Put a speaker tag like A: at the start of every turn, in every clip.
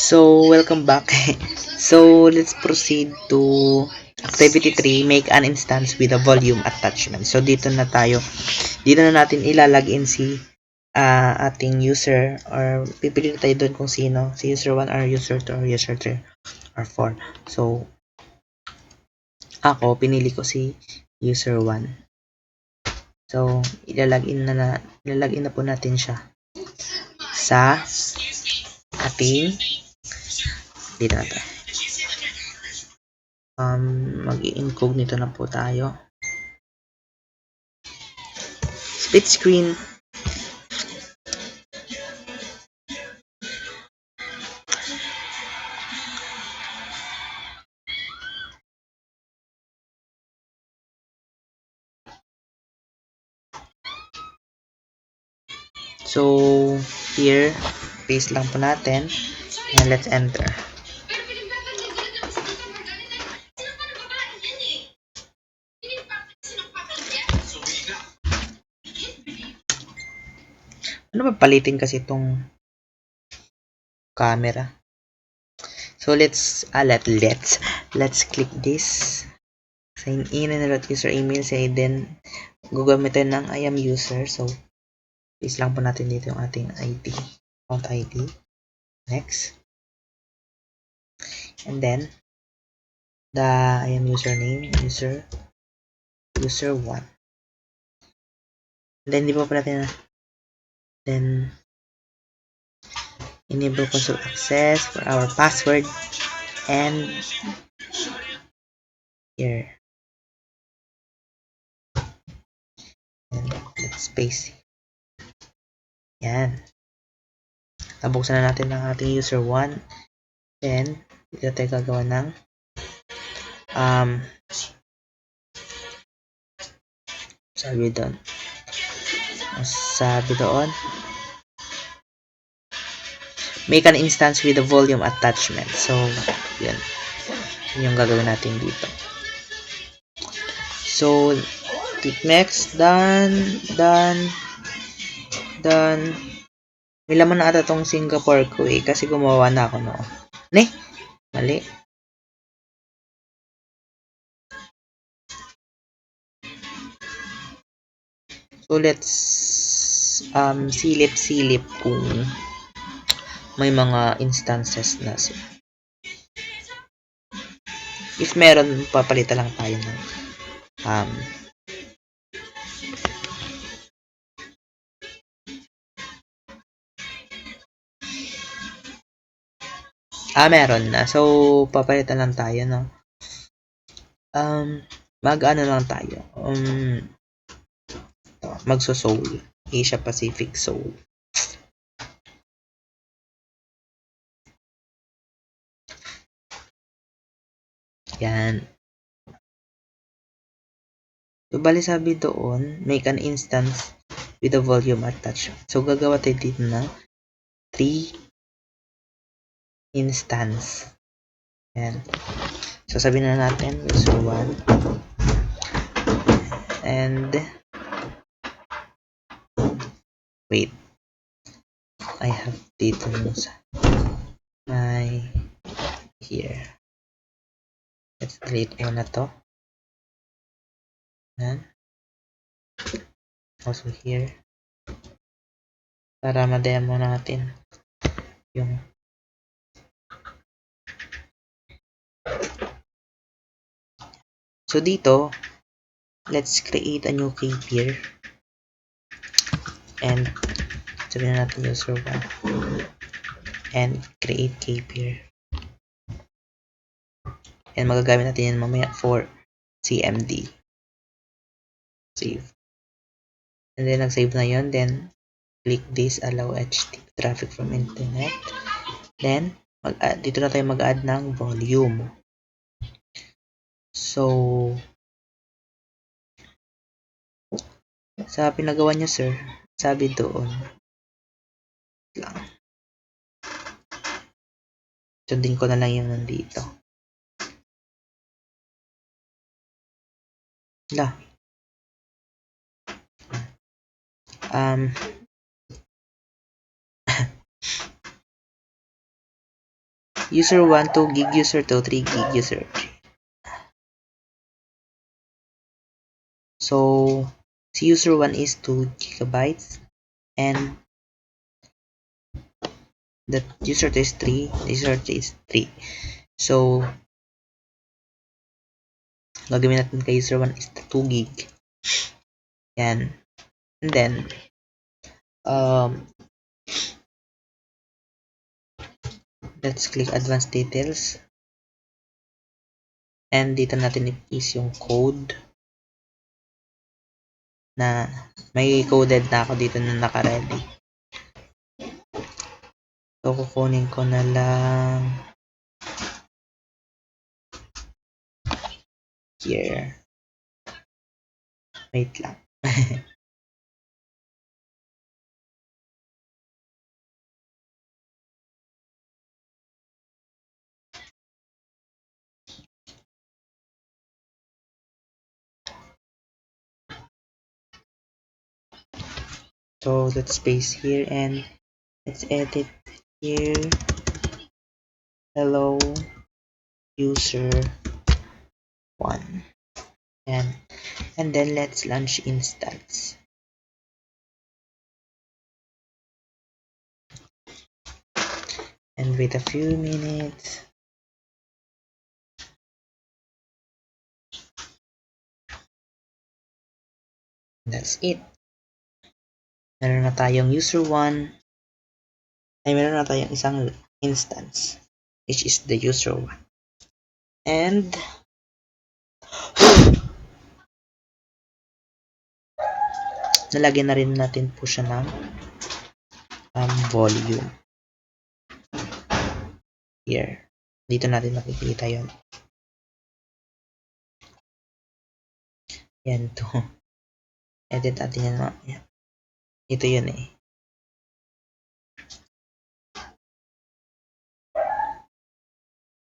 A: So, welcome back. So, let's proceed to activity 3, make an instance with a volume attachment. So, dito na tayo. Dito na natin ilalagin si ating user or pipili tayo doon kung sino. Si user 1 or user 2 or user 3 or 4. So, ako, pinili ko si user 1. So, ilalagin na po natin siya sa ating dito na tayo. Mag-i-incognito na po tayo. Split screen. So, here, paste lang po natin. And let's enter. Ano ba palitin kasi itong camera? So, let's click this. Sign in and root user email. Say then, gagamitin ng I am user. So, paste lang po natin dito yung ating ID. Account ID. Next. And then, the I am username, user 1. And then, di pa natin then, enable console access for our password. And, here. And, let's paste. Yan. Nabuksan na natin ang ating user 1. Then, dito tayo gagawa ng sabi doon make an instance with a volume attachment. So, yun yung gagawin natin dito. So, click next. Done. May laman na ata tong Singapore ko kasi gumawa na ako noon. Mali. So, let's silip kung may mga instances na if meron, papalitan lang tayo ng meron na. So, papalitan lang tayo, no? Mag-ano lang tayo. Magso-Seoul. Asia Pacific Seoul. Yan. So, bali sabi doon, make an instance with a volume attachment. So, gagawa tayo dito na 3 instance. Yan. So, sabihin na natin, user 1. And, wait. I have dito sa my here. Let's delete muna to. Yan. Also here. Para ma-demo natin yung so dito, let's create a new key pair and sabihin na natin user 1 and create key pair and magagamit natin yan mamaya for CMD. Save. And then nag-save na yun, then click this, allow HTTP traffic from internet. Then, dito na tayo mag-add ng volume. So, sa pinagawa niya, sir, sabi doon lang. Sundin ko na lang yung nandito. user 1, 2 gig, user 2, 3 gig, user 3. So, si user 1 is 2 gigabytes and the user 2 is 3, user 3 is 3. So, gagawin natin kay user 1 is 2 gig. Yan. And then, let's click advanced details. And dito natin i-paste yung code na may coded na ako dito na naka-ready. So, kukunin ko na lang here. Wait lang. So, let's paste here and let's edit here. Hello, user 1. And then let's launch instance. And wait a few minutes. That's it. Meron na tayong user 1. Ay, meron na tayong isang instance, which is the user 1. And nalagyan na rin natin po siya ng volume. Here. Dito natin makikita yon. Yan to. Edit natin yan. Yan. Ito yun eh.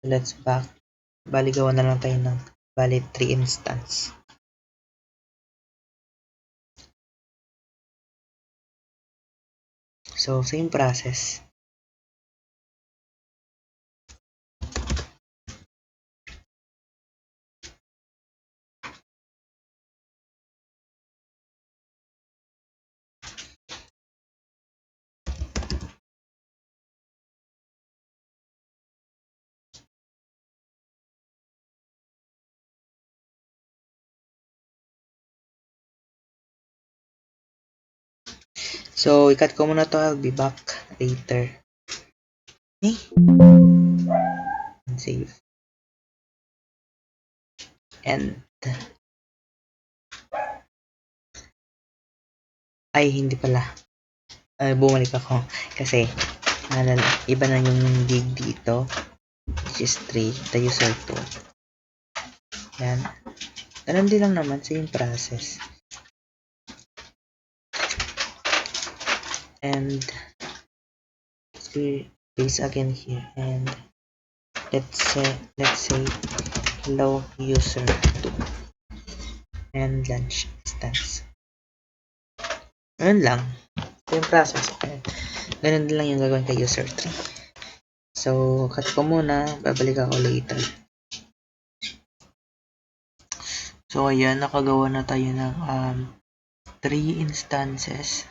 A: Let's back. Bali gawa na lang tayo ng valid 3 instance. So, same process. So, ikat ko muna to. I'll be back later. Okay? And save. And ay, hindi pala. Bumalik ako. Kasi, iba na yung gig dito. Which is 3. The user 2. Yan. Ganun din lang naman. Same process. And we paste again here. And let's say hello user 2. And launch instance. Ganun lang. Same process. Ganun din lang yung gagawin kay user 3. So, cut ko muna. Babalik ako later. So, ayan. Nakagawa na tayo ng 3 instances.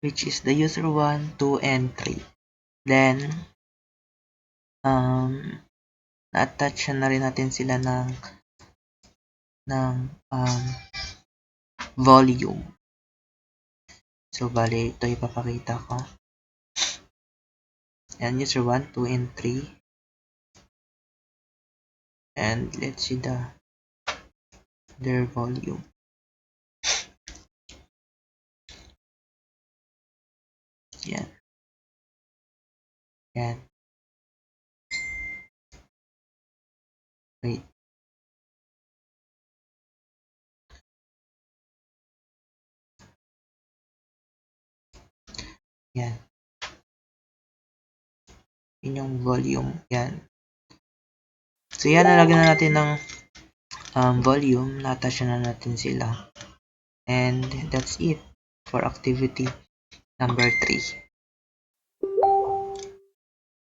A: Which is the user 1, 2, and 3. Then, na-attach na rin natin sila ng volume. So, bali, ito ipapakita ko. And user 1, 2, and 3. And let's see their volume. Yan. Yan. Wait. Yan. Yun yung volume. Yan. So, yan. Nalagyan na natin ng volume. Na-attach na natin sila. And that's it for activity number 3.